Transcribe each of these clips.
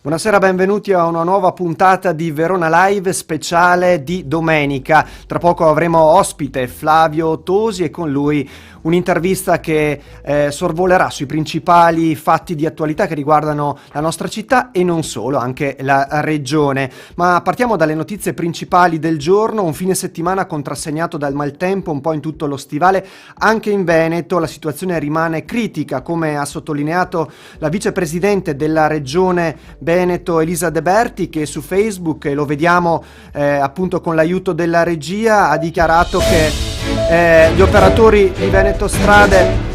Buonasera, benvenuti a una nuova puntata di Verona Live speciale di domenica. Tra poco avremo ospite Flavio Tosi e con lui un'intervista che sorvolerà sui principali fatti di attualità che riguardano la nostra città e non solo, anche la regione. Ma partiamo dalle notizie principali del giorno. Un fine settimana contrassegnato dal maltempo un po' in tutto lo stivale. Anche in Veneto la situazione rimane critica, come ha sottolineato la vicepresidente della regione Veneto Elisa De Berti, che su Facebook, e lo vediamo appunto con l'aiuto della regia, ha dichiarato che gli operatori di Veneto Strade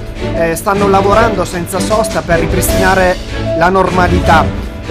stanno lavorando senza sosta per ripristinare la normalità.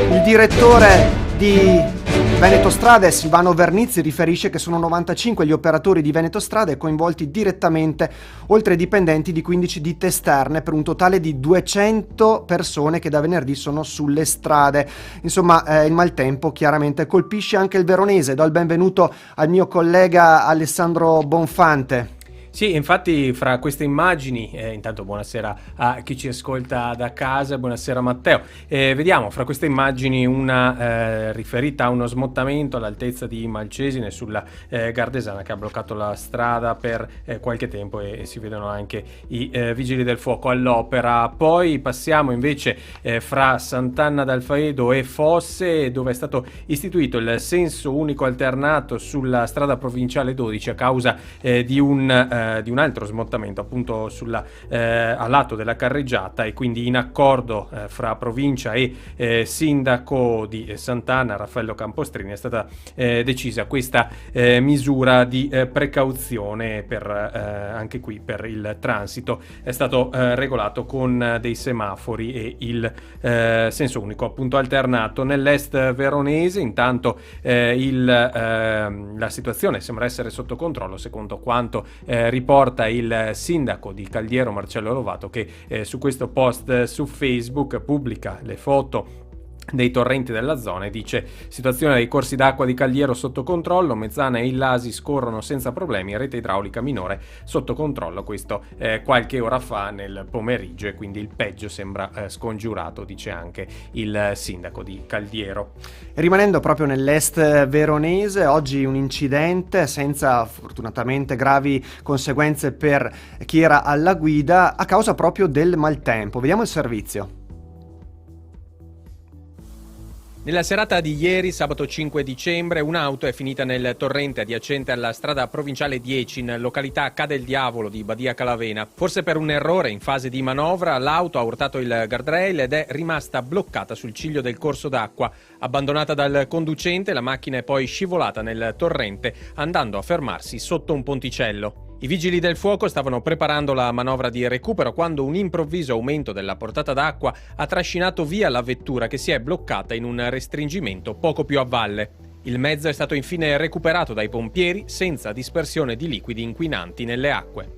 Il direttore di Veneto Strade, Silvano Vernizzi, riferisce che sono 95 gli operatori di Veneto Strade coinvolti direttamente, oltre ai dipendenti di 15 ditte esterne, per un totale di 200 persone che da venerdì sono sulle strade. Insomma, il maltempo chiaramente colpisce anche il veronese. Do il benvenuto al mio collega Alessandro Bonfante. Sì, infatti fra queste immagini, intanto buonasera a chi ci ascolta da casa, buonasera Matteo, vediamo fra queste immagini una riferita a uno smottamento all'altezza di Malcesine sulla Gardesana, che ha bloccato la strada per qualche tempo e si vedono anche i vigili del fuoco all'opera. Poi passiamo invece fra Sant'Anna d'Alfaedo e Fosse, dove è stato istituito il senso unico alternato sulla strada provinciale 12 a causa di un altro smottamento appunto a lato della carreggiata, e quindi in accordo fra provincia e sindaco di Sant'Anna Raffaello Campostrini è stata decisa questa misura di precauzione anche qui per il transito. È stato regolato con dei semafori e il senso unico appunto alternato. Nell'est veronese intanto la situazione sembra essere sotto controllo, secondo quanto riporta il sindaco di Caldiero Marcello Lovato, che su questo post su Facebook pubblica le foto dei torrenti della zona e dice: situazione dei corsi d'acqua di Caldiero sotto controllo, Mezzana e Illasi scorrono senza problemi, rete idraulica minore sotto controllo. Questo qualche ora fa nel pomeriggio, e quindi il peggio sembra scongiurato, dice anche il sindaco di Caldiero. Rimanendo proprio nell'est veronese, oggi un incidente senza fortunatamente gravi conseguenze per chi era alla guida a causa proprio del maltempo. Vediamo il servizio. Nella serata di ieri, sabato 5 dicembre, un'auto è finita nel torrente adiacente alla strada provinciale 10 in località Ca del Diavolo di Badia Calavena. Forse per un errore in fase di manovra, l'auto ha urtato il guardrail ed è rimasta bloccata sul ciglio del corso d'acqua. Abbandonata dal conducente, la macchina è poi scivolata nel torrente, andando a fermarsi sotto un ponticello. I vigili del fuoco stavano preparando la manovra di recupero quando un improvviso aumento della portata d'acqua ha trascinato via la vettura, che si è bloccata in un restringimento poco più a valle. Il mezzo è stato infine recuperato dai pompieri senza dispersione di liquidi inquinanti nelle acque.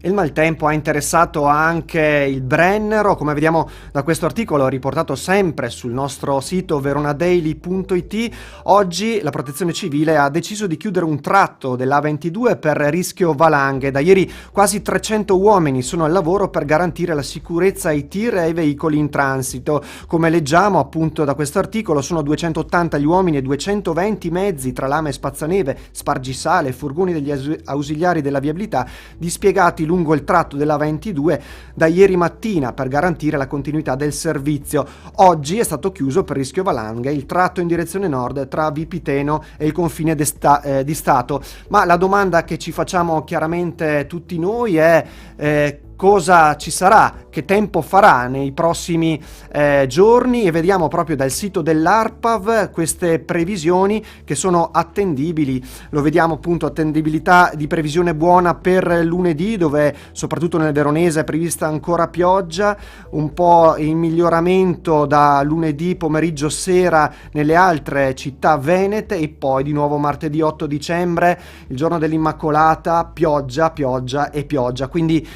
Il maltempo ha interessato anche il Brennero, come vediamo da questo articolo riportato sempre sul nostro sito veronadaily.it. Oggi la Protezione Civile ha deciso di chiudere un tratto dell'A22 per rischio valanghe. Da ieri quasi 300 uomini sono al lavoro per garantire la sicurezza ai tir e ai veicoli in transito. Come leggiamo appunto da questo articolo, sono 280 gli uomini e 220 mezzi tra lame e spazzaneve, spargisale e furgoni degli ausiliari della viabilità dispiegati lungo il tratto della 22 da ieri mattina per garantire la continuità del servizio. Oggi è stato chiuso per rischio valanghe il tratto in direzione nord tra Vipiteno e il confine di Stato. Ma la domanda che ci facciamo chiaramente tutti noi è cosa ci sarà, che tempo farà nei prossimi giorni, e vediamo proprio dal sito dell'ARPAV queste previsioni che sono attendibili. Lo vediamo appunto, attendibilità di previsione buona per lunedì, dove soprattutto nel veronese è prevista ancora pioggia, un po' in miglioramento da lunedì pomeriggio sera nelle altre città venete, e poi di nuovo martedì 8 dicembre, il giorno dell'Immacolata, pioggia e pioggia. Quindi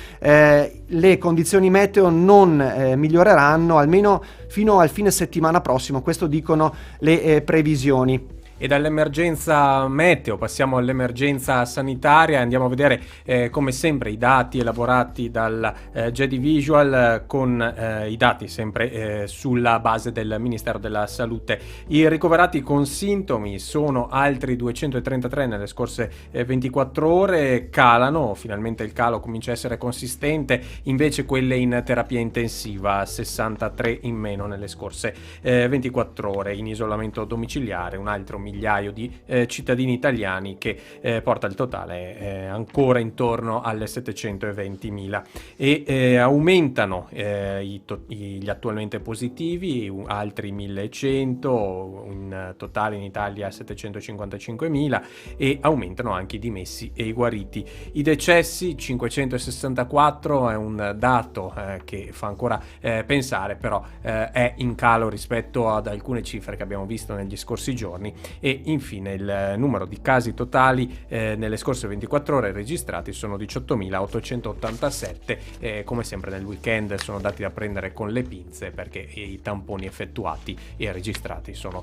le condizioni meteo non miglioreranno almeno fino al fine settimana prossimo, questo dicono le previsioni. E dall'emergenza meteo passiamo all'emergenza sanitaria, andiamo a vedere come sempre i dati elaborati dal GEDI Visual con i dati sempre sulla base del Ministero della Salute. I ricoverati con sintomi sono altri 233 nelle scorse 24 ore, calano, finalmente il calo comincia a essere consistente, invece quelle in terapia intensiva 63 in meno nelle scorse 24 ore, in isolamento domiciliare un altro migliaio di cittadini italiani che porta il totale ancora intorno alle 720.000 e aumentano gli attualmente positivi, altri 1.100, in totale in Italia 755.000 e aumentano anche i dimessi e i guariti. I decessi 564 è un dato che fa ancora pensare, però è in calo rispetto ad alcune cifre che abbiamo visto negli scorsi giorni. E infine il numero di casi totali nelle scorse 24 ore registrati sono 18.887, come sempre nel weekend sono dati da prendere con le pinze perché i tamponi effettuati e registrati sono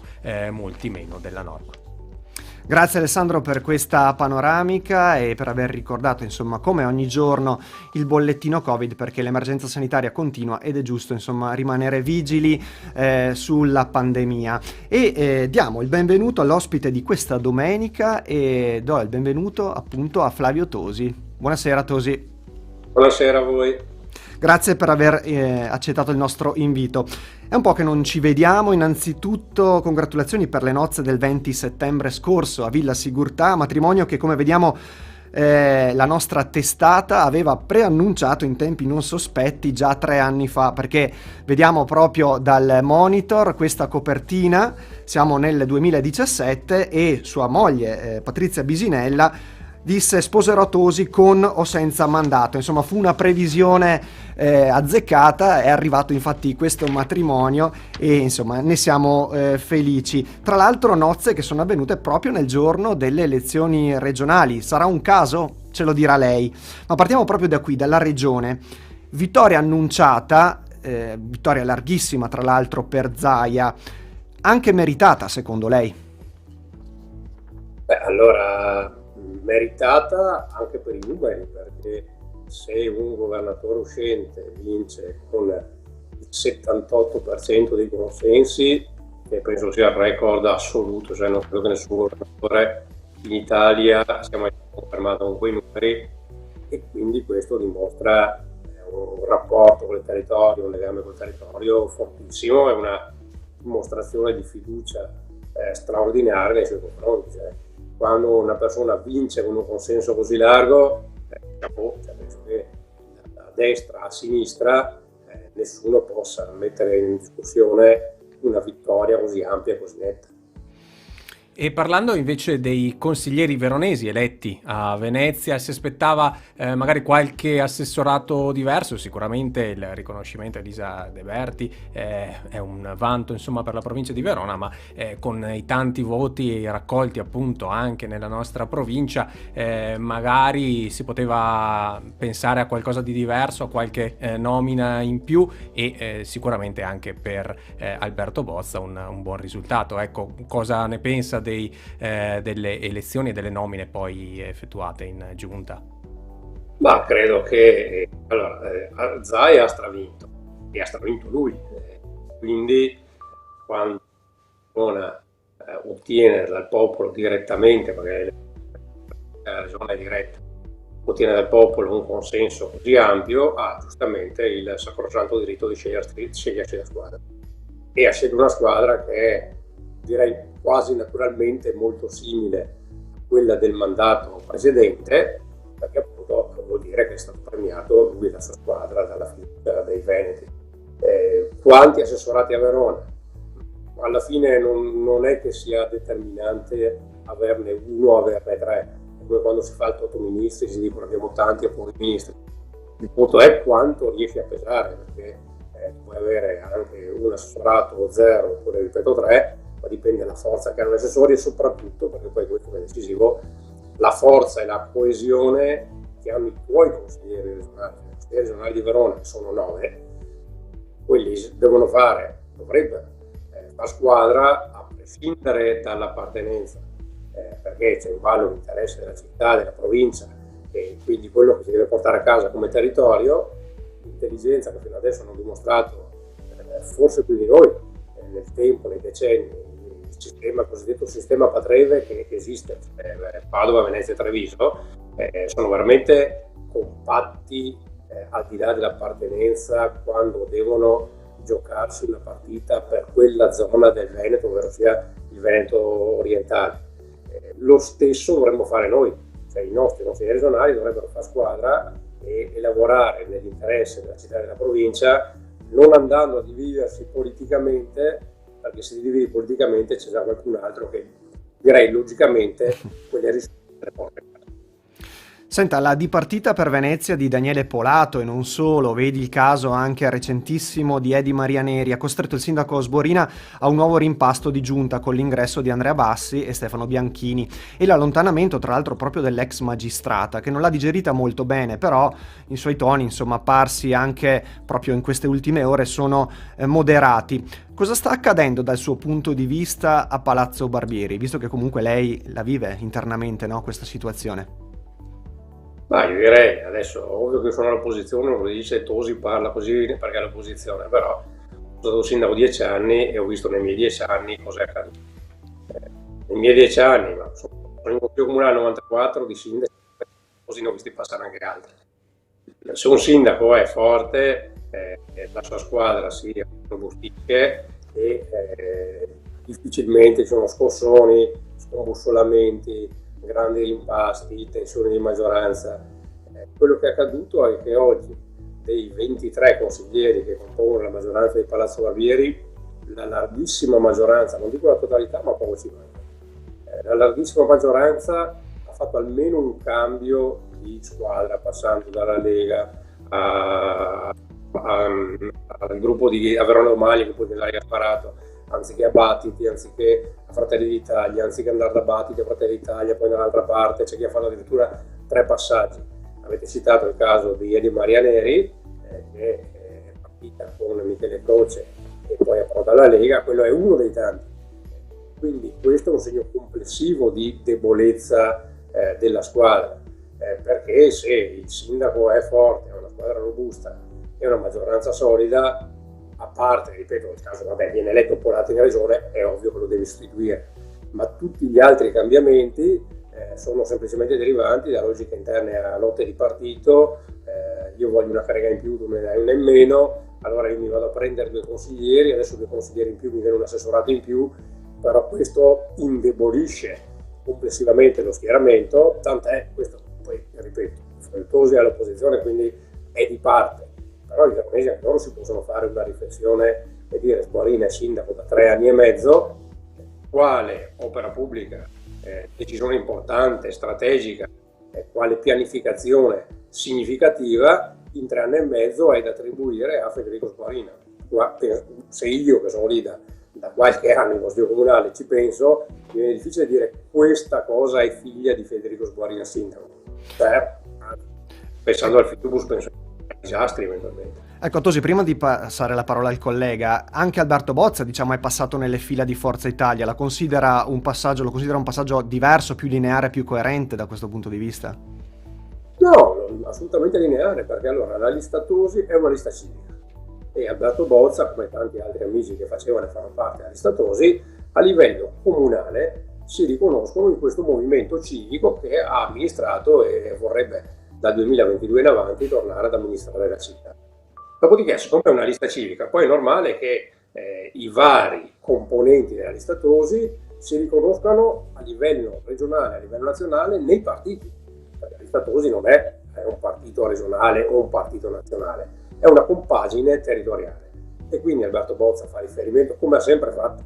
molti meno della norma. Grazie Alessandro per questa panoramica e per aver ricordato, insomma, come ogni giorno il bollettino Covid, perché l'emergenza sanitaria continua ed è giusto, insomma, rimanere vigili sulla pandemia. E diamo il benvenuto all'ospite di questa domenica e do il benvenuto appunto a Flavio Tosi. Buonasera Tosi. Buonasera a voi. Grazie per aver accettato il nostro invito. È un po' che non ci vediamo, innanzitutto congratulazioni per le nozze del 20 settembre scorso a Villa Sigurtà, matrimonio che come vediamo la nostra testata aveva preannunciato in tempi non sospetti già 3 anni fa, perché vediamo proprio dal monitor questa copertina, siamo nel 2017 e sua moglie Patrizia Bisinella disse sposerò Tosi con o senza mandato, insomma fu una previsione azzeccata, è arrivato infatti questo matrimonio e insomma ne siamo felici. Tra l'altro nozze che sono avvenute proprio nel giorno delle elezioni regionali, sarà un caso? Ce lo dirà lei, ma partiamo proprio da qui, dalla regione. Vittoria annunciata, vittoria larghissima tra l'altro per Zaia, anche meritata secondo lei? Beh, allora meritata anche per i numeri, perché se un governatore uscente vince con il 78% dei consensi, che penso sia il record assoluto, cioè non credo che nessun governatore in Italia sia mai confermato con quei numeri, e quindi questo dimostra un rapporto con il territorio, un legame col territorio fortissimo e una dimostrazione di fiducia straordinaria nei suoi confronti. Cioè, quando una persona vince con un consenso così largo, penso che da destra a sinistra nessuno possa mettere in discussione una vittoria così ampia e così netta. E parlando invece dei consiglieri veronesi eletti a Venezia, si aspettava magari qualche assessorato diverso? Sicuramente il riconoscimento a Elisa De Berti è un vanto insomma per la provincia di Verona, ma con i tanti voti raccolti appunto anche nella nostra provincia magari si poteva pensare a qualcosa di diverso, a qualche nomina in più e sicuramente anche per Alberto Bozza un buon risultato. Ecco, cosa ne pensa delle elezioni e delle nomine poi effettuate in giunta? Ma credo che Zaia ha stravinto e ha stravinto lui, quindi quando una ottiene dal popolo direttamente, perché la regione è diretta, ottiene dal popolo un consenso così ampio, ha giustamente il sacrosanto diritto di scegliersi la squadra, e ha scelto una squadra che è, direi, quasi naturalmente molto simile a quella del mandato precedente, perché appunto vuol dire che è stato premiato lui e la sua squadra dalla fiducia dei veneti. Quanti assessorati a Verona? Alla fine non è che sia determinante averne uno o averne 3, come quando si fa il toto ministri si dicono abbiamo tanti o pochi ministri. Il punto è quanto riesci a pesare, perché puoi avere anche un assessorato o 0 oppure ripeto 3, ma dipende dalla forza che hanno gli assessori e soprattutto, perché poi questo è decisivo, la forza e la coesione che hanno i tuoi consiglieri regionali. I consiglieri regionali di Verona, che sono 9, quelli dovrebbero fare squadra a prescindere dall'appartenenza, perché c'è in ballo l'interesse della città, della provincia, e quindi quello che si deve portare a casa come territorio, l'intelligenza che fino adesso hanno dimostrato, forse più di noi, nel tempo, nei decenni, il cosiddetto sistema Patreve che esiste, Padova, Venezia e Treviso, sono veramente compatti al di là dell'appartenenza quando devono giocarsi una partita per quella zona del Veneto, ovvero sia il Veneto orientale. Lo stesso dovremmo fare noi, cioè i nostri consiglieri regionali dovrebbero fare squadra e lavorare nell'interesse della città e della provincia, non andando a dividersi politicamente, perché se ti dividi politicamente c'è già qualcun altro che, direi logicamente, quelle risorse le porta. Senta, la dipartita per Venezia di Daniele Polato e non solo, vedi il caso anche recentissimo di Edi Maria Neri, ha costretto il sindaco Sborina a un nuovo rimpasto di giunta con l'ingresso di Andrea Bassi e Stefano Bianchini e l'allontanamento tra l'altro proprio dell'ex magistrata, che non l'ha digerita molto bene, però i suoi toni, insomma, apparsi anche proprio in queste ultime ore sono moderati. Cosa sta accadendo dal suo punto di vista a Palazzo Barbieri, visto che comunque lei la vive internamente, no, questa situazione? Ma io direi, adesso ovvio che sono all'opposizione, uno dice Tosi parla così perché è all'opposizione, però sono stato sindaco 10 anni e ho visto nei miei 10 anni cos'è accaduto. Nei miei 10 anni, ma sono in consiglio comunale 94 di sindaci, così ne ho visti passare anche altri. Se un sindaco è forte, la sua squadra si robustisce e difficilmente ci sono scossoni, scombussolamenti, grandi rimpasti, tensioni di maggioranza. Quello che è accaduto è che oggi dei 23 consiglieri che compongono la maggioranza di Palazzo Barbieri, la larghissima maggioranza, non dico la totalità ma poco ci manca, la larghissima maggioranza ha fatto almeno un cambio di squadra, passando dalla Lega al gruppo di Verona Romagna, che poi nell'aria ha sparato, anziché a Battiti, anziché a Fratelli d'Italia, anziché andare da Battiti a Fratelli d'Italia, poi dall'altra parte c'è chi ha fatto addirittura 3 passaggi. Avete citato il caso di Edi Maria Neri, che è partita con Michele Croce e poi approda alla Lega, quello è uno dei tanti. Quindi questo è un segno complessivo di debolezza della squadra, perché se il sindaco è forte, ha una squadra robusta e una maggioranza solida, a parte, ripeto, nel caso viene eletto Polato in regione, è ovvio che lo devi sostituire, ma tutti gli altri cambiamenti sono semplicemente derivanti da logiche interne a lotte di partito. Io voglio una carica in più, tu me ne dai una in meno, allora io mi vado a prendere 2 consiglieri, adesso 2 consiglieri in più mi viene un assessorato in più, però questo indebolisce complessivamente lo schieramento, tant'è, questo poi ripeto, Tosi è all'opposizione, quindi è di parte. Però i veronesi anche loro si possono fare una riflessione e dire: Sborina è sindaco da 3 anni e mezzo, quale opera pubblica, decisione importante, strategica, quale pianificazione significativa in 3 anni e mezzo è da attribuire a Federico Sborina. Se io, che sono lì da qualche anno in consiglio comunale, ci penso, mi viene difficile dire questa cosa è figlia di Federico Sborina sindaco. Pensando al Fitubus penso disastri eventualmente. Ecco Tosi, prima di passare la parola al collega, anche Alberto Bozza, diciamo, è passato nelle fila di Forza Italia, lo considera un passaggio diverso, più lineare, più coerente da questo punto di vista? No, assolutamente lineare, perché allora la lista Tosi è una lista civica e Alberto Bozza, come tanti altri amici che facevano e fanno parte della lista Tosi, a livello comunale si riconoscono in questo movimento civico che ha amministrato e vorrebbe dal 2022 in avanti tornare ad amministrare la città. Dopodiché, siccome è una lista civica, poi è normale che i vari componenti della lista Tosi si riconoscano a livello regionale, a livello nazionale, nei partiti. Perché la lista Tosi non è un partito regionale o un partito nazionale, è una compagine territoriale. E quindi Alberto Bozza fa riferimento, come ha sempre fatto,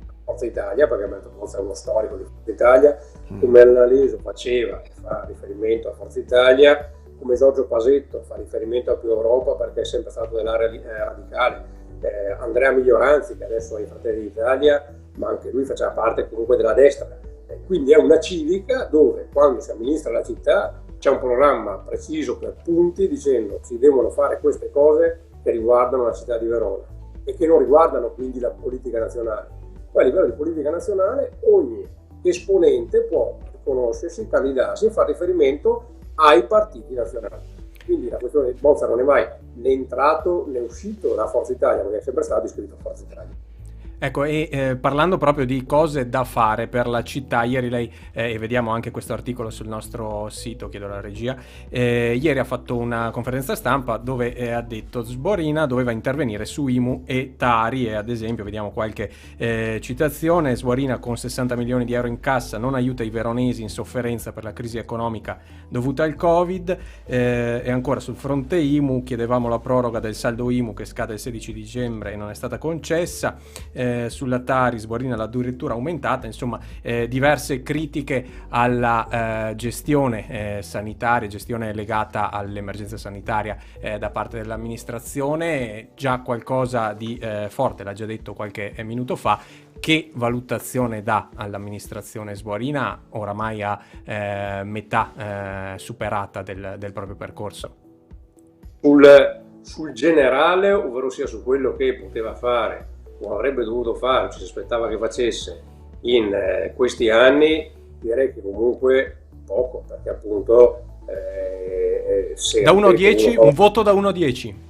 a Forza Italia, perché Alberto Bozza è uno storico di Forza Italia, come Annaleso faceva e fa riferimento a Forza Italia, come Giorgio Pasetto fa riferimento a Più Europa perché è sempre stato dell'area radicale, Andrea Miglioranzi, che adesso è in Fratelli d'Italia, ma anche lui faceva parte comunque della destra. Quindi è una civica dove, quando si amministra la città, c'è un programma preciso per punti dicendo si devono fare queste cose che riguardano la città di Verona e che non riguardano quindi la politica nazionale. Poi a livello di politica nazionale ogni esponente può riconoscersi, candidarsi e fare riferimento ai partiti nazionali. Quindi la questione di Bozza non è mai né entrato né uscito da Forza Italia, perché è sempre stato iscritto a Forza Italia. Ecco, e parlando proprio di cose da fare per la città, ieri lei, e vediamo anche questo articolo sul nostro sito, chiedo alla regia, ieri ha fatto una conferenza stampa dove ha detto Sborina doveva intervenire su IMU e Tari, e ad esempio vediamo qualche citazione: Sborina con 60 milioni di euro in cassa non aiuta i veronesi in sofferenza per la crisi economica dovuta al Covid, e ancora sul fronte IMU chiedevamo la proroga del saldo IMU che scade il 16 dicembre e non è stata concessa. Sulla Tari Sborina l'ha addirittura aumentata, insomma diverse critiche alla gestione sanitaria, gestione legata all'emergenza sanitaria da parte dell'amministrazione, già qualcosa di forte, l'ha già detto qualche minuto fa. Che valutazione dà all'amministrazione Sborina oramai a metà superata del proprio percorso? Sul generale, ovvero sia su quello che poteva fare o avrebbe dovuto fare, ci si aspettava che facesse in questi anni, direi che comunque poco, perché appunto da 1 a 10, un voto da 1 a 10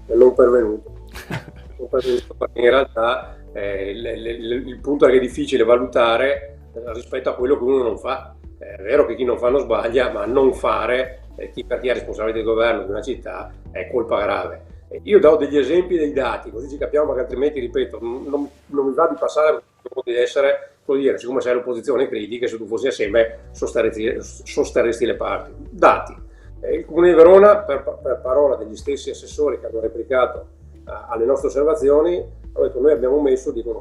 non pervenuto perché in realtà il punto è che è difficile valutare rispetto a quello che uno non fa. È vero che chi non fa non sbaglia, ma non fare, per chi è responsabile del governo di una città, è colpa grave. Io do degli esempi dei dati, così ci capiamo, perché altrimenti, ripeto, non mi va di passare di essere, vuol dire, siccome sei all'opposizione critica, se tu fossi assieme sosterresti le parti. Dati. Il Comune di Verona, per parola degli stessi assessori che hanno replicato alle nostre osservazioni, hanno detto: noi abbiamo messo, dicono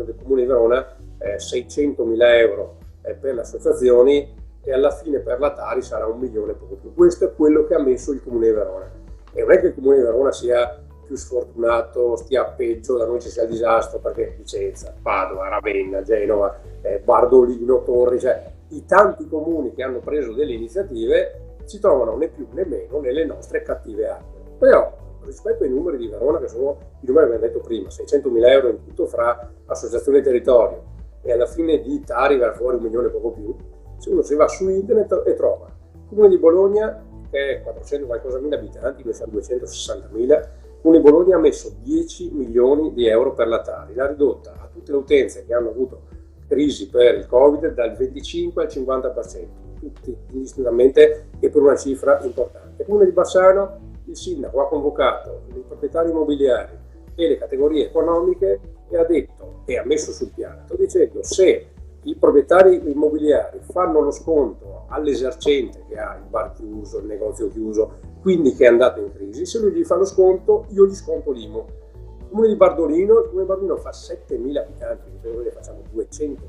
il Comune di Verona, 600.000 euro per le associazioni e alla fine per la Tari sarà 1 milione poco più. Questo è quello che ha messo il Comune di Verona. E non è che il Comune di Verona sia più sfortunato, stia peggio, da noi ci sia il disastro, perché Vicenza, Padova, Ravenna, Genova, Bardolino, Torri, cioè i tanti comuni che hanno preso delle iniziative si trovano né più né meno nelle nostre cattive acque. Però rispetto ai numeri di Verona, che sono i numeri che abbiamo detto prima, 600.000 euro in tutto fra associazione e territorio, e alla fine di Tari verrà fuori 1 milione poco più, se uno si va su internet e trova il Comune di Bologna, che è 400 qualcosa mila abitanti, noi siamo 260.000, il Comune di Bologna ha messo 10 milioni di euro per la Tari, l'ha ridotta a tutte le utenze che hanno avuto crisi per il Covid dal 25 al 50%, tutti indistintamente, e per una cifra importante. Il Comune di Bassano, il sindaco ha convocato i proprietari immobiliari e le categorie economiche e ha detto, e ha messo sul piatto, dicendo: se i proprietari immobiliari fanno lo sconto all'esercente che ha il bar chiuso, il negozio chiuso, quindi che è andato in crisi, se lui gli fa lo sconto, io gli sconto l'IMU. Il Comune di Bardolino fa 7.000 abitanti, noi ne facciamo 260.000.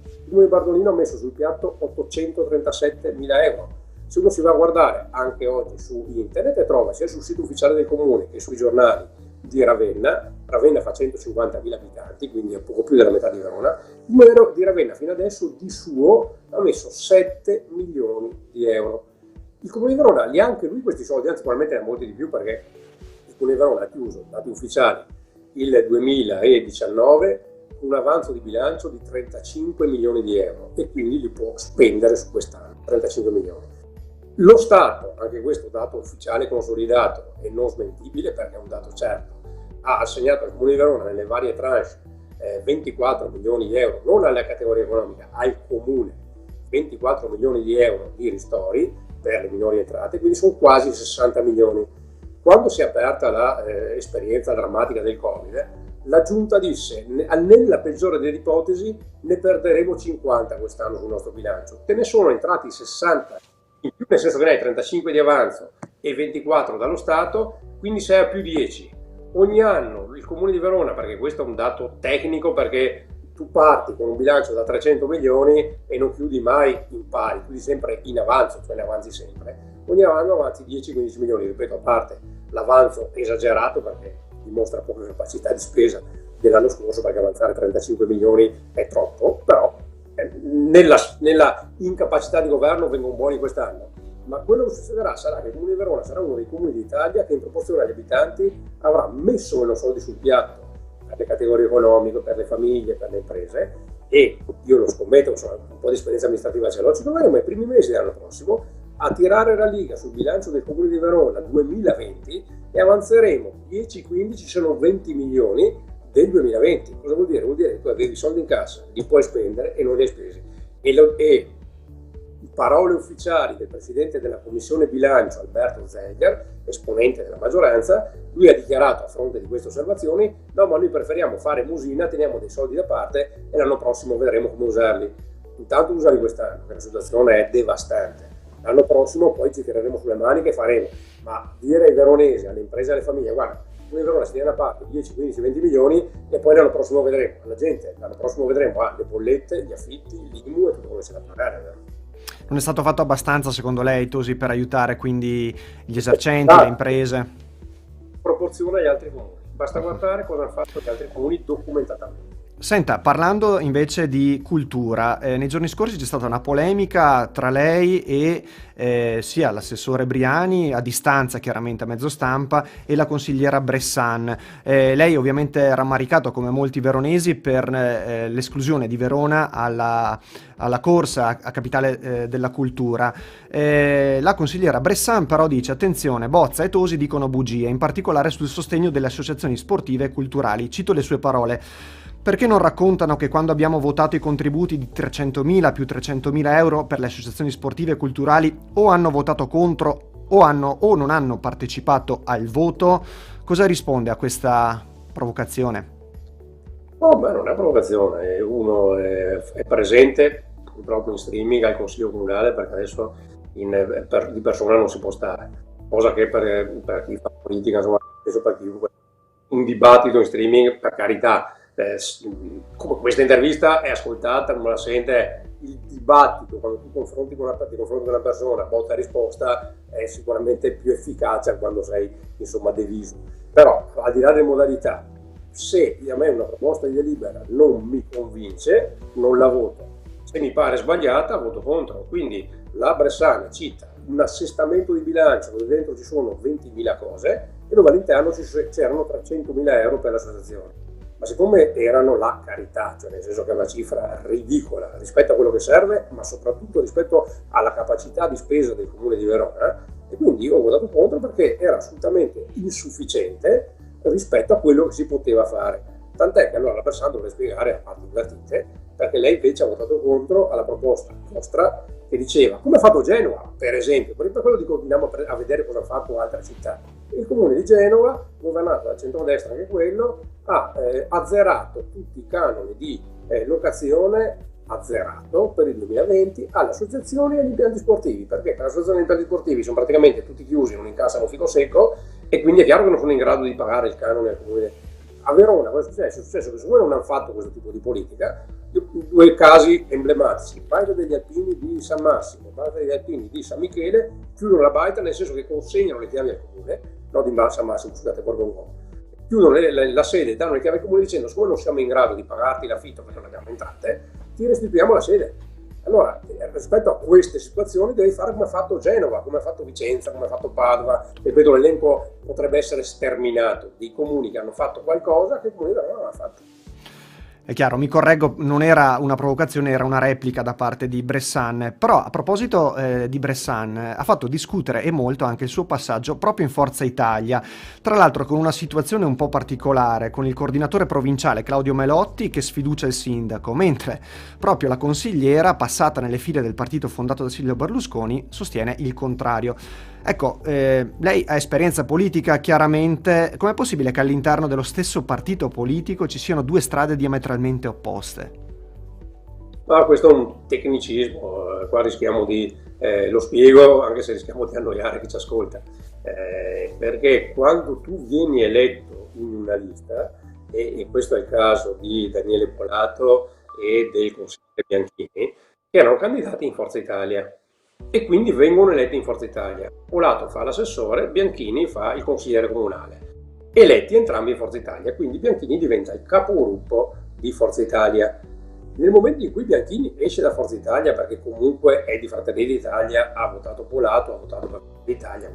Il Comune di Bardolino ha messo sul piatto 837.000 euro. Se uno si va a guardare anche oggi su internet e trova sia sul sito ufficiale del Comune che sui giornali di Ravenna fa 150.000 abitanti, quindi è poco più della metà di Verona, il numero di Ravenna fino adesso di suo ha messo 7 milioni di euro. Il Comune di Verona li ha anche lui questi soldi, anzi probabilmente ne ha molti di più, perché il Comune di Verona ha chiuso, dati ufficiali, il 2019 con un avanzo di bilancio di 35 milioni di euro e quindi li può spendere su quest'anno, 35 milioni. Lo Stato, anche questo dato ufficiale consolidato e non smentibile perché è un dato certo, ha assegnato al Comune di Verona nelle varie tranche 24 milioni di euro, non alla categoria economica, al Comune, 24 milioni di euro di ristori per le minori entrate, quindi sono quasi 60 milioni. Quando si è aperta l'esperienza drammatica del Covid, la Giunta disse: nella peggiore delle ipotesi ne perderemo 50 quest'anno sul nostro bilancio. Te ne sono entrati 60 in più, nel senso che ne hai 35 di avanzo e 24 dallo Stato, quindi sei a più 10. Ogni anno il Comune di Verona, perché questo è un dato tecnico, perché tu parti con un bilancio da 300 milioni e non chiudi mai in pari, chiudi sempre in avanzo, cioè ne avanzi sempre. Ogni anno avanzi 10-15 milioni, ripeto, a parte l'avanzo esagerato perché dimostra poca capacità di spesa dell'anno scorso, perché avanzare 35 milioni è troppo, però nella incapacità di governo vengono buoni quest'anno, ma quello che succederà sarà che il Comune di Verona sarà uno dei comuni d'Italia che in proporzione agli abitanti avrà messo meno soldi sul piatto per le categorie economiche, per le famiglie, per le imprese, e io lo scommetto, insomma, un po' di esperienza amministrativa ce l'ho, ci troveremo ai primi mesi dell'anno prossimo a tirare la liga sul bilancio del Comune di Verona 2020 e avanzeremo 10-15, se non 20 milioni del 2020. Cosa vuol dire? Vuol dire che tu avevi soldi in cassa, li puoi spendere e non li hai spesi. E parole ufficiali del Presidente della Commissione Bilancio, Alberto Zegger, esponente della maggioranza, lui ha dichiarato a fronte di queste osservazioni: no, ma noi preferiamo fare musina, teniamo dei soldi da parte e l'anno prossimo vedremo come usarli. Intanto usarli quest'anno, perché la situazione è devastante. L'anno prossimo poi ci tireremo sulle maniche e faremo. Ma dire ai veronesi, alle imprese e alle famiglie: guarda, noi in Verona si tiene a parte 10, 15, 20 milioni e poi l'anno prossimo vedremo. La gente l'anno prossimo vedremo le bollette, gli affitti, l'IMU e tutto quello che c'è da pagare. Vero? Non è stato fatto abbastanza, secondo lei, Tosi, per aiutare quindi gli esercenti, le imprese? In proporzione agli altri comuni. Basta guardare cosa hanno fatto gli altri comuni documentatamente. Senta, parlando invece di cultura, nei giorni scorsi c'è stata una polemica tra lei e sia l'assessore Briani, a distanza chiaramente a mezzo stampa, e la consigliera Bressan. Lei ovviamente è rammaricato, come molti veronesi, per l'esclusione di Verona alla corsa a capitale della cultura. La consigliera Bressan però dice: attenzione, Bozza e Tosi dicono bugie, in particolare sul sostegno delle associazioni sportive e culturali. Cito le sue parole: perché non raccontano che quando abbiamo votato i contributi di 300.000 più 300.000 euro per le associazioni sportive e culturali o hanno votato contro o non hanno partecipato al voto? Cosa risponde a questa provocazione? Oh, beh, non è provocazione, uno è presente purtroppo in streaming al Consiglio Comunale, perché adesso di persona non si può stare, cosa che per chi fa politica, insomma, penso per chiunque, un dibattito in streaming, per carità. Come questa intervista è ascoltata, non la sente, il dibattito quando tu confronti con una persona, botta e risposta, è sicuramente più efficace quando sei insomma diviso. Però al di là delle modalità, se a me una proposta di delibera non mi convince, non la voto. Se mi pare sbagliata, voto contro. Quindi la Bressan cita un assestamento di bilancio dove dentro ci sono 20.000 cose e dove all'interno c'erano 300.000 euro per l'associazione. Ma siccome erano la carità, cioè nel senso che è una cifra ridicola rispetto a quello che serve, ma soprattutto rispetto alla capacità di spesa del Comune di Verona, e quindi io ho votato contro perché era assolutamente insufficiente rispetto a quello che si poteva fare. Tant'è che allora la Bressan doveva spiegare a parti divertite, perché lei invece ha votato contro alla proposta nostra che diceva: come ha fatto Genova, per esempio, per quello dico, andiamo a vedere cosa ha fatto altre città. Il comune di Genova, governato dal centrodestra anche quello, ha azzerato tutti i canoni di locazione, azzerato per il 2020, alle associazioni e agli impianti sportivi, perché per le associazioni e gli impianti sportivi sono praticamente tutti chiusi, non incassano fico secco, e quindi è chiaro che non sono in grado di pagare il canone al comune. A Verona cosa è successo? È successo che siccome non hanno fatto questo tipo di politica, due casi emblematici: Baita degli Alpini di San Massimo, Baita degli Alpini di San Michele, chiudono la baita, nel senso che consegnano le chiavi al comune, no di San Massimo, scusate, Borgongò, chiudono la sede, danno le chiavi al comune dicendo: siccome non siamo in grado di pagarti l'affitto perché non abbiamo entrate, ti restituiamo la sede. Allora, rispetto a queste situazioni devi fare come ha fatto Genova, come ha fatto Vicenza, come ha fatto Padova. Ripeto, l'elenco potrebbe essere sterminato di comuni che hanno fatto qualcosa che il comune non ha fatto. È chiaro, mi correggo, non era una provocazione, era una replica da parte di Bressan. Però a proposito di Bressan, ha fatto discutere e molto anche il suo passaggio proprio in Forza Italia, tra l'altro con una situazione un po' particolare, con il coordinatore provinciale Claudio Melotti che sfiducia il sindaco, mentre proprio la consigliera, passata nelle file del partito fondato da Silvio Berlusconi, sostiene il contrario. Ecco, lei ha esperienza politica chiaramente. Com'è possibile che all'interno dello stesso partito politico ci siano due strade diametralmente opposte? Ma questo è un tecnicismo, qua rischiamo lo spiego anche se rischiamo di annoiare chi ci ascolta, perché quando tu vieni eletto in una lista, e questo è il caso di Daniele Polato e del consigliere Bianchini, che erano candidati in Forza Italia, e quindi vengono eletti in Forza Italia. Polato fa l'assessore, Bianchini fa il consigliere comunale, eletti entrambi in Forza Italia, quindi Bianchini diventa il capogruppo di Forza Italia. Nel momento in cui Bianchini esce da Forza Italia, perché comunque è di Fratelli d'Italia, ha votato Polato, ha votato per l'Italia,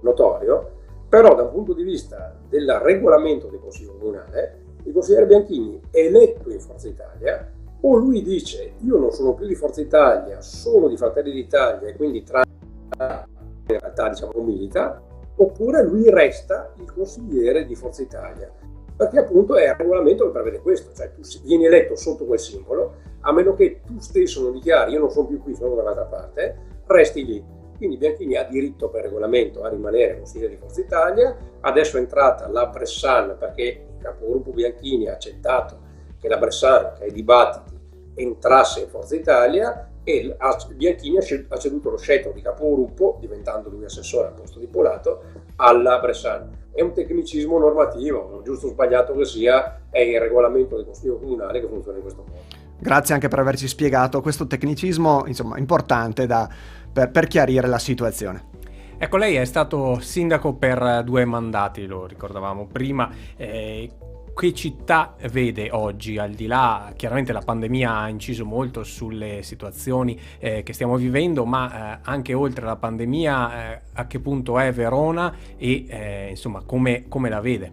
notorio, però da un punto di vista del regolamento del Consiglio Comunale, il consigliere Bianchini è eletto in Forza Italia, o lui dice io non sono più di Forza Italia, sono di Fratelli d'Italia e quindi in realtà diciamo milita, oppure lui resta il consigliere di Forza Italia, perché appunto è il regolamento che prevede questo, cioè tu vieni eletto sotto quel simbolo, a meno che tu stesso non dichiari io non sono più qui, sono da un'altra parte, resti lì. Quindi Bianchini ha diritto per regolamento a rimanere consigliere di Forza Italia, adesso è entrata la Bressan perché il capogruppo Bianchini ha accettato che la Bressan, che ai dibattiti, entrasse in Forza Italia e Bianchini ha ceduto lo scettro di capogruppo, diventando lui assessore al posto di Polato, alla Bressan. È un tecnicismo normativo, giusto o sbagliato che sia, è il regolamento del Consiglio Comunale che funziona in questo modo. Grazie anche per averci spiegato questo tecnicismo, insomma, importante per chiarire la situazione. Ecco, lei è stato sindaco per 2 mandati, lo ricordavamo prima. Che città vede oggi, al di là, chiaramente la pandemia ha inciso molto sulle situazioni che stiamo vivendo, ma anche oltre la pandemia, a che punto è Verona e insomma come la vede?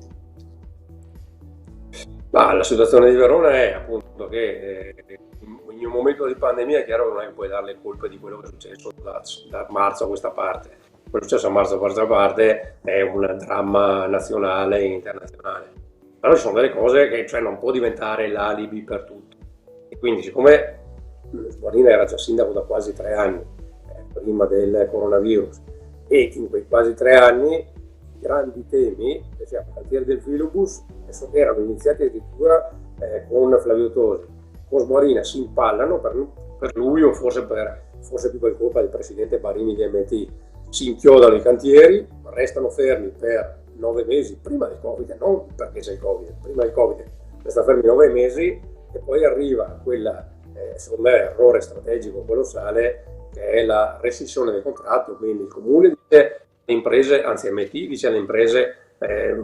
Ma la situazione di Verona è appunto che in un momento di pandemia è chiaro che non è che puoi dare le colpe di quello che è successo da marzo a questa parte. Quello che è successo a marzo a questa parte è un dramma nazionale e internazionale. Però ci sono delle cose che non può diventare l'alibi per tutto. E quindi siccome Sborina era già sindaco da quasi 3 anni, prima del coronavirus, e in quei quasi 3 anni i grandi temi, cioè il cantiere del filobus, erano iniziati addirittura con Flavio Tosi, con Sborina si impallano per lui o forse più per colpa del presidente Barini di MT, si inchiodano i cantieri, restano fermi per 9 mesi prima del Covid, non perché c'è il Covid, prima del Covid resta fermi 9 mesi e poi arriva quella, secondo me, errore strategico colossale che è la rescissione del contratto. Quindi il comune dice alle imprese, anzi MT dice alle imprese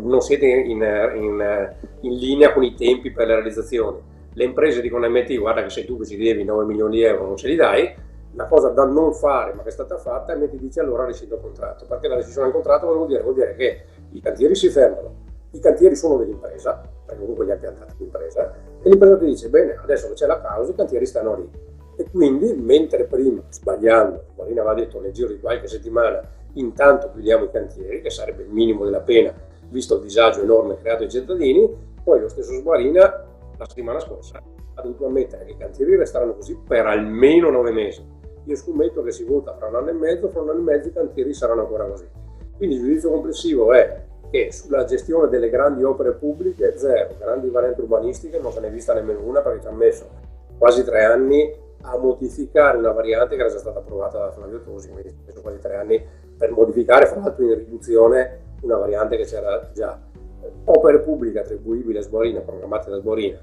non siete in linea con i tempi per le realizzazioni. Le imprese dicono a MT guarda che sei tu che ci devi 9 milioni di euro, non ce li dai. La cosa da non fare ma che è stata fatta, MT dice allora rescindo il contratto, perché la rescissione del contratto vuol dire che i cantieri si fermano, i cantieri sono dell'impresa, perché comunque li ha piantati l'impresa, e l'impresa ti dice bene, adesso che c'è la causa, i cantieri stanno lì. E quindi, mentre prima, sbagliando, Sborina aveva detto nel giro di qualche settimana, intanto chiudiamo i cantieri, che sarebbe il minimo della pena, visto il disagio enorme creato ai cittadini, poi lo stesso Sborina, la settimana scorsa, ha dovuto ammettere che i cantieri resteranno così per almeno 9 mesi. Io scommetto che si vota fra 1 anno e mezzo i cantieri saranno ancora così. Quindi il giudizio complessivo è che sulla gestione delle grandi opere pubbliche, zero, grandi varianti urbanistiche non se ne è vista nemmeno una, perché ci ha messo quasi 3 anni a modificare una variante che era già stata approvata da Flavio Tosi, quindi ci ha messo quasi 3 anni per modificare, fra l'altro in riduzione, una variante che c'era già. Opere pubbliche attribuibili a Sborina, programmate da Sborina,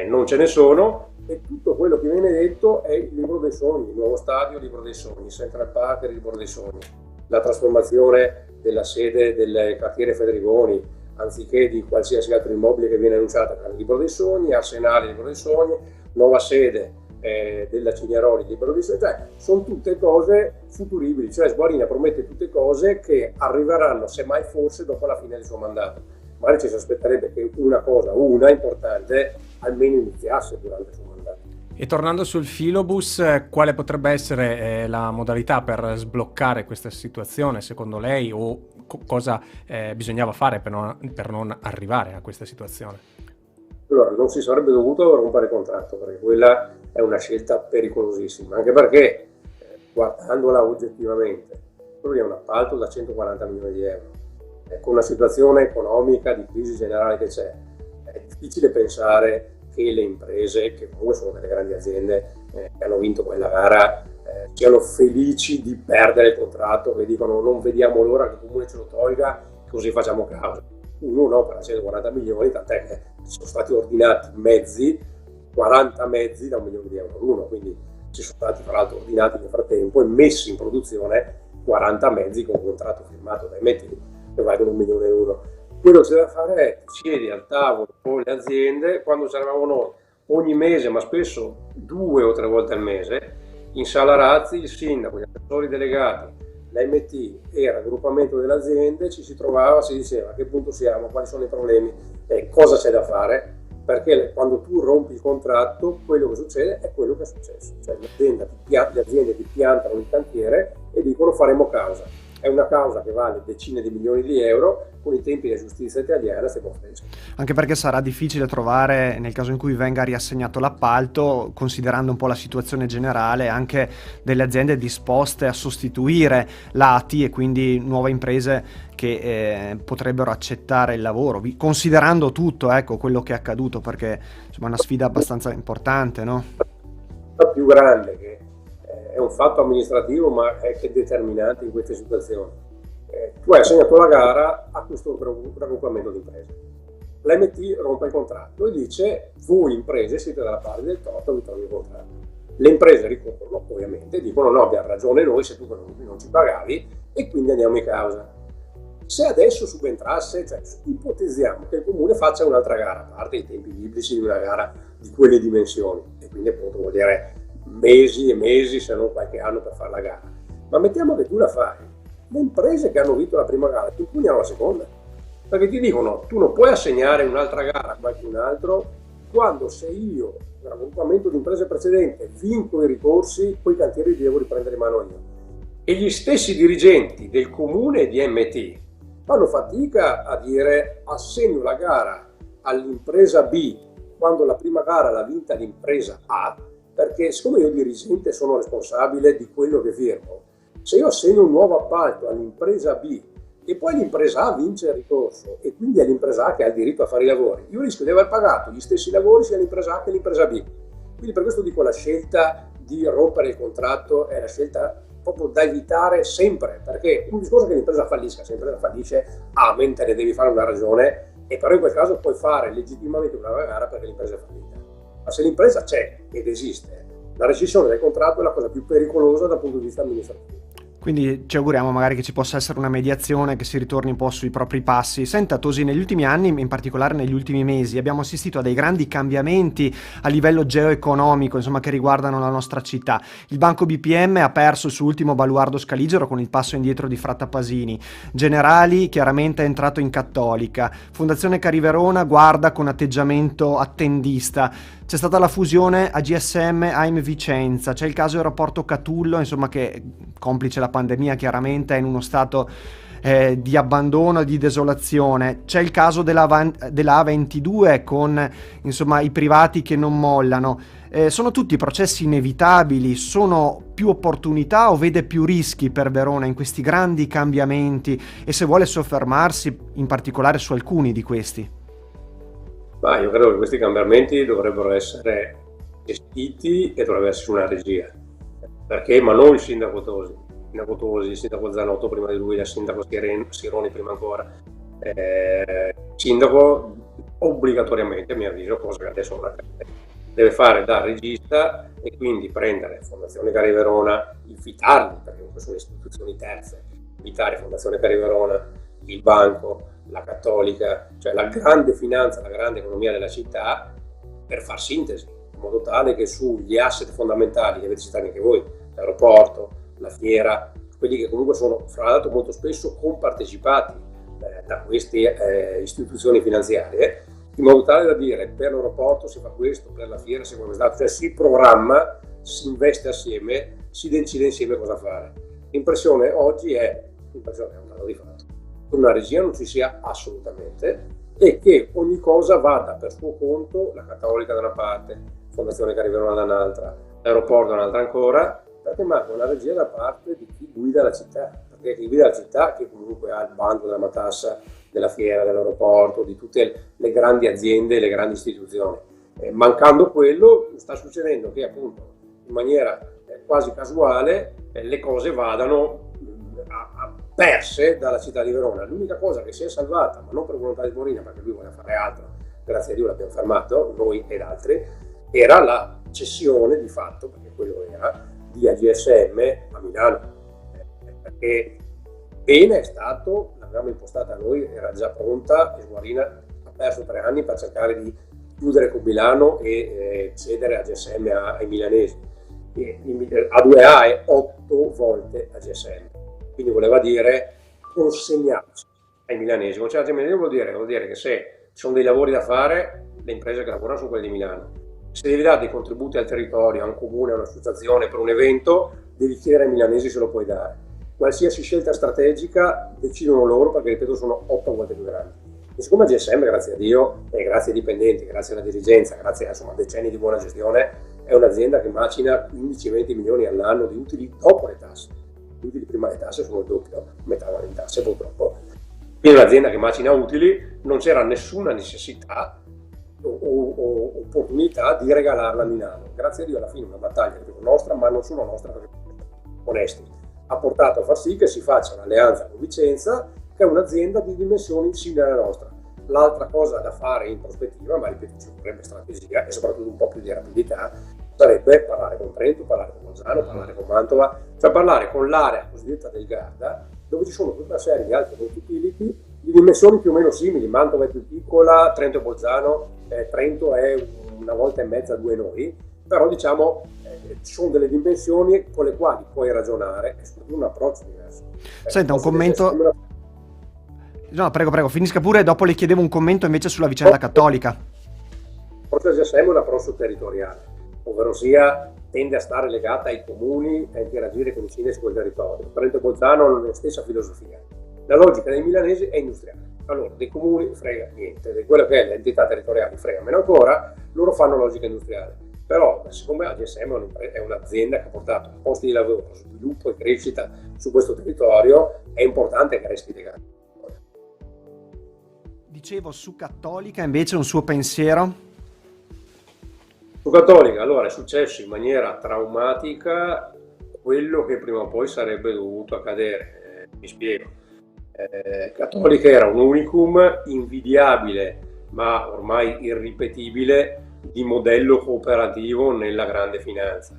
non ce ne sono, e tutto quello che viene detto è il libro dei sogni, il nuovo stadio, il libro dei sogni, Central Park, il libro dei sogni, la trasformazione della sede del quartiere Federigoni, anziché di qualsiasi altro immobile che viene annunciato, il libro dei sogni, Arsenale, il libro dei sogni, nuova sede della Cignaroli, il libro dei sogni, cioè sono tutte cose futuribili, cioè Sborina promette tutte cose che arriveranno semmai forse dopo la fine del suo mandato. Magari ci si aspetterebbe che una importante almeno iniziasse durante il suo mandato. E tornando sul filobus, quale potrebbe essere la modalità per sbloccare questa situazione secondo lei, o cosa bisognava fare per non arrivare a questa situazione? Allora, non si sarebbe dovuto rompere il contratto, perché quella è una scelta pericolosissima, anche perché guardandola oggettivamente, quello è un appalto da 140 milioni di euro. Con una situazione economica di crisi generale che c'è, è difficile pensare che le imprese, che comunque sono delle grandi aziende che hanno vinto quella gara, siano felici di perdere il contratto, che dicono non vediamo l'ora che il comune ce lo tolga, così facciamo causa. Uno no, per 140 milioni, tant'è che sono stati ordinati mezzi, 40 mezzi da 1 milione di euro l'uno, quindi ci sono stati tra l'altro ordinati nel frattempo e messi in produzione 40 mezzi con un contratto firmato dai metti che valgono 1 milione e uno. Quello che c'è da fare è siedi al tavolo con le aziende, quando c'eravamo noi, ogni mese, ma spesso 2 o 3 volte al mese, in sala razzi il sindaco, gli assessori delegati, l'AMT e il raggruppamento delle aziende ci si trovava, si diceva a che punto siamo, quali sono i problemi, cosa c'è da fare, perché quando tu rompi il contratto quello che succede è quello che è successo, cioè le aziende ti piantano il cantiere e dicono faremo causa. È una causa che vale decine di milioni di euro, con i tempi della giustizia italiana stiamo freschi. Anche perché sarà difficile trovare, nel caso in cui venga riassegnato l'appalto, considerando un po' la situazione generale, anche delle aziende disposte a sostituire l'ATI e quindi nuove imprese che potrebbero accettare il lavoro, considerando tutto, ecco, quello che è accaduto, perché insomma è una sfida abbastanza importante, no? La più grande, che è un fatto amministrativo ma è che determinante in queste situazioni. Tu hai assegnato la gara a questo raggruppamento di imprese. L'AMT rompe il contratto e dice: voi imprese siete dalla parte del torto, vi trovi il contratto. Le imprese ricorrono, ovviamente, dicono: no, abbiamo ragione noi, se tu non ci pagavi, e quindi andiamo in causa. Se adesso subentrasse, cioè ipotizziamo che il comune faccia un'altra gara, a parte i tempi biblici di una gara di quelle dimensioni, e quindi appunto vuol dire mesi e mesi, se non qualche anno, per fare la gara. Ma mettiamo che tu la fai, le imprese che hanno vinto la prima gara ti impugnano la seconda, perché ti dicono: tu non puoi assegnare un'altra gara a qualcun altro quando, se io, il raggruppamento di imprese precedente, vinco i ricorsi, quei cantieri li devo riprendere in mano io. E gli stessi dirigenti del comune e di MT fanno fatica a dire: assegno la gara all'impresa B quando la prima gara l'ha vinta l'impresa A, perché siccome io dirigente sono responsabile di quello che firmo, se io assegno un nuovo appalto all'impresa B e poi l'impresa A vince il ricorso e quindi è l'impresa A che ha il diritto a fare i lavori, io rischio di aver pagato gli stessi lavori sia l'impresa A che l'impresa B. Quindi per questo dico, la scelta di rompere il contratto è la scelta proprio da evitare sempre, perché un discorso è che l'impresa fallisca, se l'impresa fallisce, te ne devi fare una ragione, e però in quel caso puoi fare legittimamente una gara perché l'impresa è fallita. Ma se l'impresa c'è ed esiste, la rescissione del contratto è la cosa più pericolosa dal punto di vista amministrativo. Quindi ci auguriamo magari che ci possa essere una mediazione, che si ritorni un po' sui propri passi. Senta Tosi, negli ultimi anni, in particolare negli ultimi mesi, abbiamo assistito a dei grandi cambiamenti a livello geoeconomico, insomma, che riguardano la nostra città. Il Banco BPM ha perso il suo ultimo baluardo scaligero con il passo indietro di Fratta Pasini. Generali chiaramente è entrato in Cattolica. Fondazione Cariverona guarda con atteggiamento attendista. C'è stata la fusione a GSM AIM Vicenza, c'è il caso Aeroporto Catullo, insomma, che complice la pandemia chiaramente è in uno stato di abbandono e di desolazione. C'è il caso della A22 con, insomma, i privati che non mollano. Sono tutti processi inevitabili, sono più opportunità o vede più rischi per Verona in questi grandi cambiamenti, e se vuole soffermarsi in particolare su alcuni di questi? Ma io credo che questi cambiamenti dovrebbero essere gestiti e dovrebbe esserci una regia, perché, ma non il sindaco Tosi, il sindaco Zanotto prima di lui, il sindaco Sironi prima ancora, il sindaco obbligatoriamente, a mio avviso, cosa che adesso non accade, deve fare da regista e quindi prendere Fondazione Cariverona, invitarli, perché comunque sono istituzioni terze, invitare Fondazione Cariverona, il banco, la Cattolica, cioè la grande finanza, la grande economia della città, per far sintesi, in modo tale che sugli asset fondamentali che avete citato anche voi, l'aeroporto, la fiera, quelli che comunque sono fra l'altro molto spesso compartecipati da queste istituzioni finanziarie, in modo tale da dire: per l'aeroporto si fa questo, per la fiera si fa quest'altro, cioè si programma, si investe assieme, si decide insieme cosa fare. L'impressione oggi è un dato di fatto, una regia non ci sia assolutamente e che ogni cosa vada per suo conto, la Cattolica da una parte, Fondazione Cariverona da un'altra, l'aeroporto da un'altra ancora, perché manca una regia da parte di chi guida la città, perché chi guida la città, che comunque ha il bando della matassa, della fiera, dell'aeroporto, di tutte le grandi aziende e le grandi istituzioni. Mancando quello, sta succedendo che appunto in maniera quasi casuale le cose vadano perse dalla città di Verona. L'unica cosa che si è salvata, ma non per volontà di Morina, perché lui voleva fare altro, grazie a Dio l'abbiamo fermato, noi ed altri, era la cessione di fatto, perché quello era, di AGSM a Milano. Perché bene è stato, l'avevamo impostata noi, era già pronta, e Guarina ha perso 3 anni per cercare di chiudere con Milano e cedere a GSM ai milanesi. A2A è 8 volte a GSM, quindi voleva dire consegnarci ai milanesi. Consegnarci ai milanesi vuol dire che se ci sono dei lavori da fare, le imprese che lavorano sono quelle di Milano. Se devi dare dei contributi al territorio, a un comune, a un'associazione per un evento, devi chiedere ai milanesi se lo puoi dare. Qualsiasi scelta strategica decidono loro, perché ripeto sono 8 volte più grandi. E siccome GSM, grazie a Dio, e grazie ai dipendenti, grazie alla dirigenza, grazie a decenni di buona gestione, è un'azienda che macina 15-20 milioni all'anno di utili dopo le tasse. Gli utili prima le tasse sono il doppio, metà vanno in tasse purtroppo. Quindi è un'azienda che macina utili, non c'era nessuna necessità o opportunità di regalarla a Milano. Grazie a Dio alla fine una battaglia nostra, ma non solo nostra, perché onesti, ha portato a far sì che si faccia un'alleanza con Vicenza, che è un'azienda di dimensioni simili alla nostra. L'altra cosa da fare in prospettiva, ma ripeto ci vorrebbe strategia e soprattutto un po' più di rapidità, sarebbe parlare con Trento, parlare con Bolzano, parlare con Mantova, cioè parlare con l'area cosiddetta del Garda, dove ci sono tutta una serie di altri utility di dimensioni più o meno simili. Mantova è più piccola, Trento e Bolzano, Trento è una volta e mezza, due noi, però diciamo ci sono delle dimensioni con le quali puoi ragionare e soprattutto un approccio diverso. Senta, un commento. No, prego, finisca pure, dopo le chiedevo un commento invece sulla vicenda cattolica. L'approccio del GSM è un approccio territoriale, ovvero sia tende a stare legata ai comuni e a interagire con i sindaci sul territorio. Trento e Bolzano hanno la stessa filosofia. La logica dei milanesi è industriale. Allora, dei comuni frega niente, di quello che è l'entità territoriale frega meno ancora, loro fanno logica industriale. Però, siccome la GSM è un'azienda che ha portato posti di lavoro, sviluppo e crescita su questo territorio, è importante che resti legata. Dicevo, su Cattolica invece un suo pensiero? Su Cattolica, allora, è successo in maniera traumatica quello che prima o poi sarebbe dovuto accadere. Mi spiego. Cattolica era un unicum invidiabile, ma ormai irripetibile, di modello cooperativo nella grande finanza.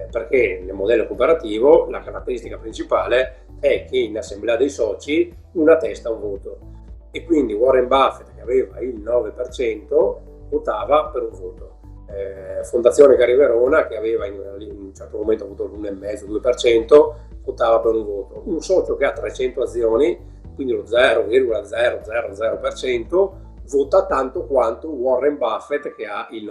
Perché nel modello cooperativo la caratteristica principale è che in assemblea dei soci una testa un voto. E quindi Warren Buffett, che aveva il 9%, votava per un voto. Fondazione Cariverona, che aveva in un certo momento avuto l'1,5-2%, votava per un voto. Un socio che ha 300 azioni, quindi lo 0,000%, vota tanto quanto Warren Buffett, che ha il 9%.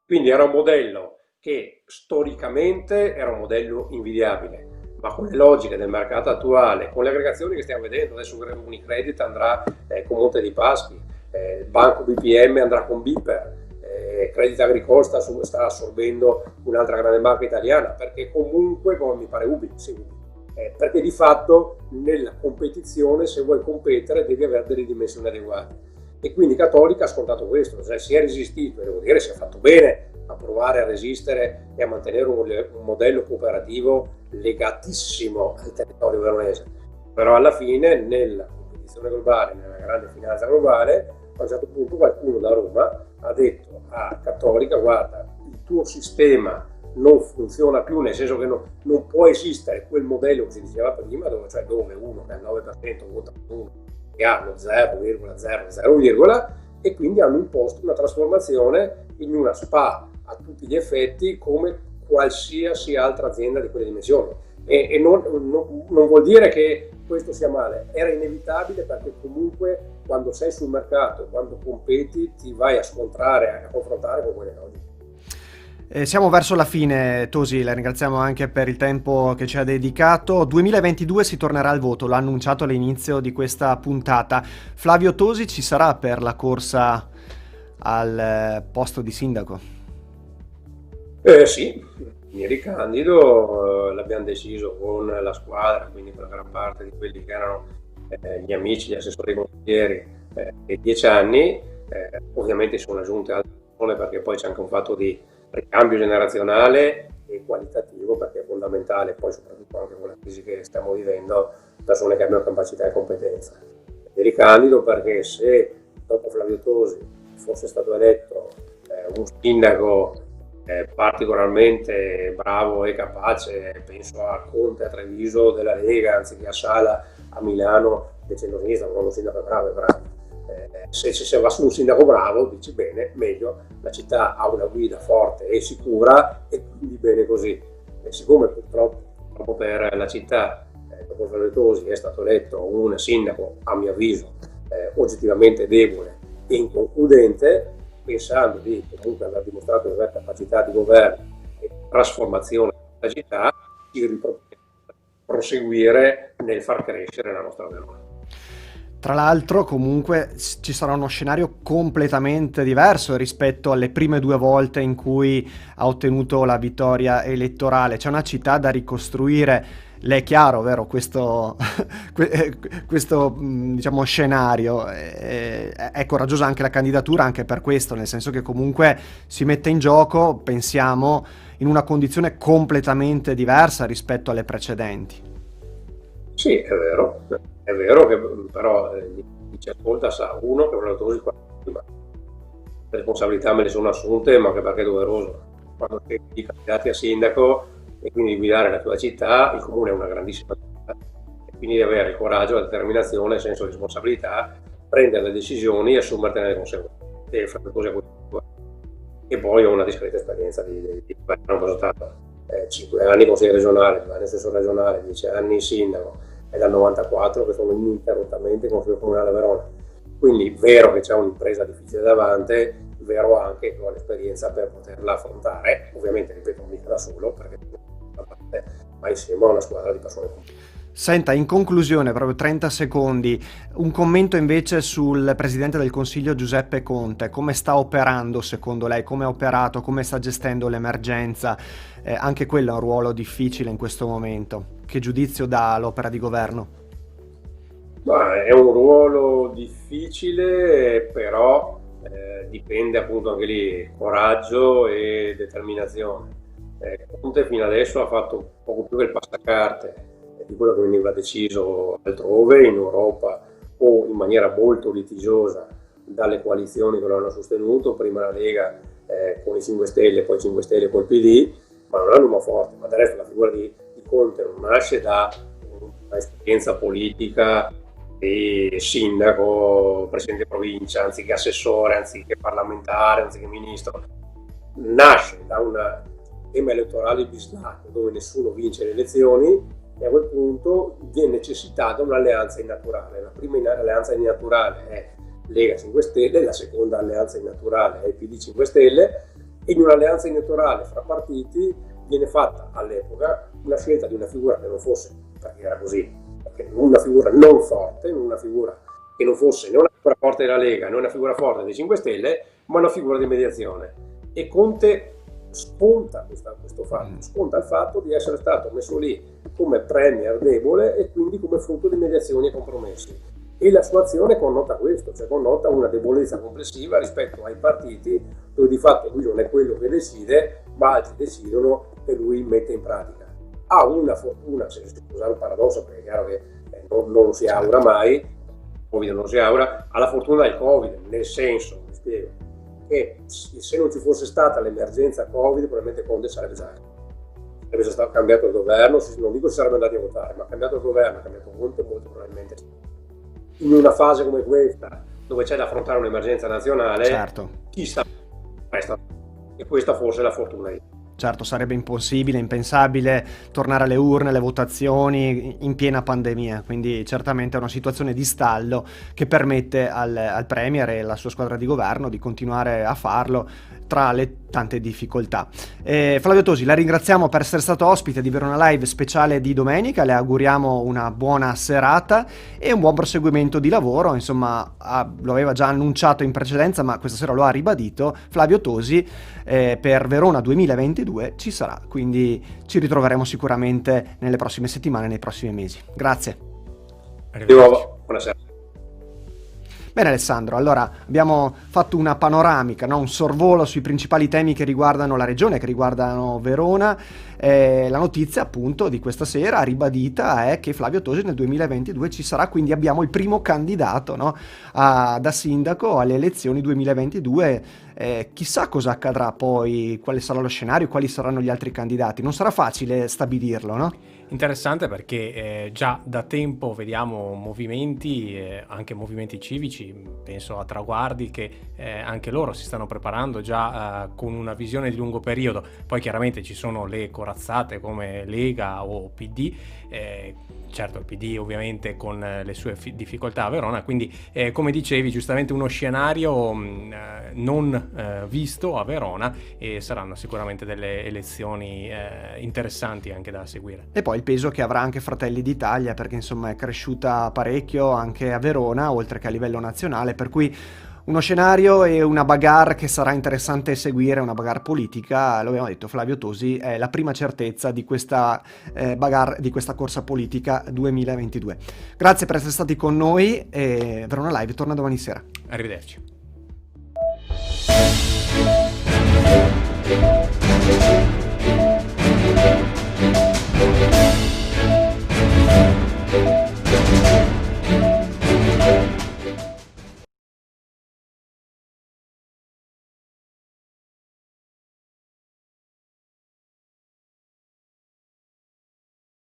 Quindi era un modello che storicamente era un modello invidiabile, ma con le logiche del mercato attuale, con le aggregazioni che stiamo vedendo, adesso Unicredit andrà con Monte dei Paschi, Banco BPM andrà con Biper, Credit Agricole sta assorbendo un'altra grande banca italiana, perché comunque, come mi pare Ubi, perché di fatto nella competizione, se vuoi competere, devi avere delle dimensioni adeguate. E quindi Cattolica ha scontato questo, cioè si è resistito, e devo dire si è fatto bene a provare a resistere e a mantenere un modello cooperativo legatissimo al territorio veronese. Però alla fine, nella competizione globale, nella grande finanza globale, a un certo punto qualcuno da Roma ha detto a Cattolica: guarda, il tuo sistema non funziona più, nel senso che non può esistere quel modello che si diceva prima, dove uno che ha il 9% vota per uno che ha lo 0,000, e quindi hanno imposto una trasformazione in una SPA a tutti gli effetti, come qualsiasi altra azienda di quelle dimensioni. E non vuol dire che questo sia male, era inevitabile, perché comunque quando sei sul mercato, quando competi, ti vai a scontrare, a confrontare con quelle logiche. Siamo verso la fine, Tosi, la ringraziamo anche per il tempo che ci ha dedicato. 2022 si tornerà al voto, l'ha annunciato all'inizio di questa puntata. Flavio Tosi ci sarà per la corsa al posto di sindaco? Sì, mi ricandido, l'abbiamo deciso con la squadra, quindi con la gran parte di quelli che erano gli amici, gli assessori consiglieri dei 10 anni. Ovviamente sono aggiunte altre persone, perché poi c'è anche un fatto di ricambio generazionale e qualitativo, perché è fondamentale, poi soprattutto anche con la crisi che stiamo vivendo, persone che abbiano capacità e competenza. Mi ricandido perché se dopo Flavio Tosi fosse stato eletto un sindaco particolarmente bravo e capace, penso a Conte a Treviso della Lega, anziché a Sala a Milano del centro-sinistra, con un sindaco bravo, Se si va su un sindaco bravo, dici bene, meglio, la città ha una guida forte e sicura e quindi bene così. E siccome purtroppo per la città, dopo Flavio Tosi, è stato eletto un sindaco, a mio avviso, oggettivamente debole e inconcludente, pensando di comunque aver dimostrato una capacità di governo e trasformazione della città, di proseguire nel far crescere la nostra Verona. Tra l'altro comunque ci sarà uno scenario completamente diverso rispetto alle prime 2 volte in cui ha ottenuto la vittoria elettorale. C'è una città da ricostruire, le è chiaro, vero, questo diciamo scenario. È coraggiosa anche la candidatura anche per questo, nel senso che comunque si mette in gioco, pensiamo, in una condizione completamente diversa rispetto alle precedenti. Sì, è vero che però chi ci ascolta sa, uno, che Flavio Tosi le responsabilità me le sono assunte, ma anche perché è doveroso. Quando sei candidati a sindaco e quindi di guidare la tua città, il comune è una grandissima città, e quindi devi avere il coraggio, la determinazione, il senso di responsabilità, prendere le decisioni e assumertene le conseguenze. E Flavio Tosi è questo. E poi ho una discreta esperienza di governo, sono stato 5 anni consigliere regionale, 2 anni assessore regionale, 10 anni sindaco, è dal 94 che sono ininterrottamente consigliere comunale a Verona. Quindi vero che c'è un'impresa difficile davanti, vero anche che ho l'esperienza per poterla affrontare, ovviamente ripeto mica da solo, perché ma insieme a una squadra di persone competenti. Senta, in conclusione, proprio 30 secondi, un commento invece sul Presidente del Consiglio Giuseppe Conte. Come sta operando secondo lei? Come ha operato? Come sta gestendo l'emergenza? Anche quello è un ruolo difficile in questo momento. Che giudizio dà all'opera di governo? È un ruolo difficile, però dipende appunto anche lì coraggio e determinazione. Conte fino adesso ha fatto poco più che il passacarte di quello che veniva deciso altrove in Europa o in maniera molto litigiosa dalle coalizioni che lo hanno sostenuto, prima la Lega con i 5 Stelle, poi 5 Stelle col PD, ma non hanno un uomo forte. Ma del resto la figura di Conte non nasce da un'esperienza politica di sindaco, presidente di provincia, anziché assessore, anziché parlamentare, anziché ministro. Nasce da un tema elettorale bislacco dove nessuno vince le elezioni, e a quel punto viene necessitata un'alleanza innaturale. La prima alleanza innaturale è Lega 5 Stelle, la seconda alleanza innaturale è il PD 5 Stelle, e in un'alleanza innaturale fra partiti viene fatta all'epoca una scelta di una figura che non fosse, perché era così, perché una figura non forte, una figura che non fosse né una figura forte della Lega né una figura forte dei 5 Stelle, ma una figura di mediazione. E Conte sconta questo fatto, sconta il fatto di essere stato messo lì come premier debole e quindi come frutto di mediazioni e compromessi. E la sua azione connota questo, cioè connota una debolezza complessiva rispetto ai partiti, dove di fatto lui non è quello che decide, ma altri decidono e lui mette in pratica. Ha una fortuna, se si può usare un paradosso, perché è chiaro che non lo si augura mai, il Covid non si augura, ha la fortuna del Covid, nel senso, mi spiego, che se non ci fosse stata l'emergenza Covid, probabilmente Conte sarebbe stato cambiato il governo, non dico si sarebbe andati a votare, ma cambiato il governo, cambiato Conte, molto probabilmente in una fase come questa, dove c'è da affrontare un'emergenza nazionale, certo. Chissà, e questa forse è la fortuna di. Certo, sarebbe impossibile, impensabile tornare alle urne, alle votazioni in piena pandemia, quindi certamente è una situazione di stallo che permette al Premier e alla sua squadra di governo di continuare a farlo tra le tante difficoltà. Flavio Tosi, la ringraziamo per essere stato ospite di Verona Live speciale di domenica, le auguriamo una buona serata e un buon proseguimento di lavoro, insomma lo aveva già annunciato in precedenza ma questa sera lo ha ribadito, Flavio Tosi per Verona 2022 ci sarà, quindi ci ritroveremo sicuramente nelle prossime settimane, nei prossimi mesi. Grazie. Di nuovo, buonasera. Bene Alessandro, allora abbiamo fatto una panoramica, no? Un sorvolo sui principali temi che riguardano la regione, che riguardano Verona. La notizia appunto di questa sera ribadita è che Flavio Tosi nel 2022 ci sarà, quindi abbiamo il primo candidato, no? Da sindaco alle elezioni 2022 chissà cosa accadrà poi, quale sarà lo scenario, quali saranno gli altri candidati. Non sarà facile stabilirlo, no? Interessante perché già da tempo vediamo movimenti, anche movimenti civici, penso a Traguardi, che anche loro si stanno preparando già con una visione di lungo periodo. Poi chiaramente ci sono le corazzate come Lega o PD, certo il PD ovviamente con le sue difficoltà a Verona, quindi come dicevi giustamente uno scenario non visto a Verona, e saranno sicuramente delle elezioni interessanti anche da seguire. E poi il peso che avrà anche Fratelli d'Italia, perché insomma è cresciuta parecchio anche a Verona, oltre che a livello nazionale, per cui uno scenario e una bagarre che sarà interessante seguire, una bagarre politica. Lo abbiamo detto, Flavio Tosi è la prima certezza di questa bagarre, di questa corsa politica 2022. Grazie per essere stati con noi, e Verona Live torna domani sera. Arrivederci.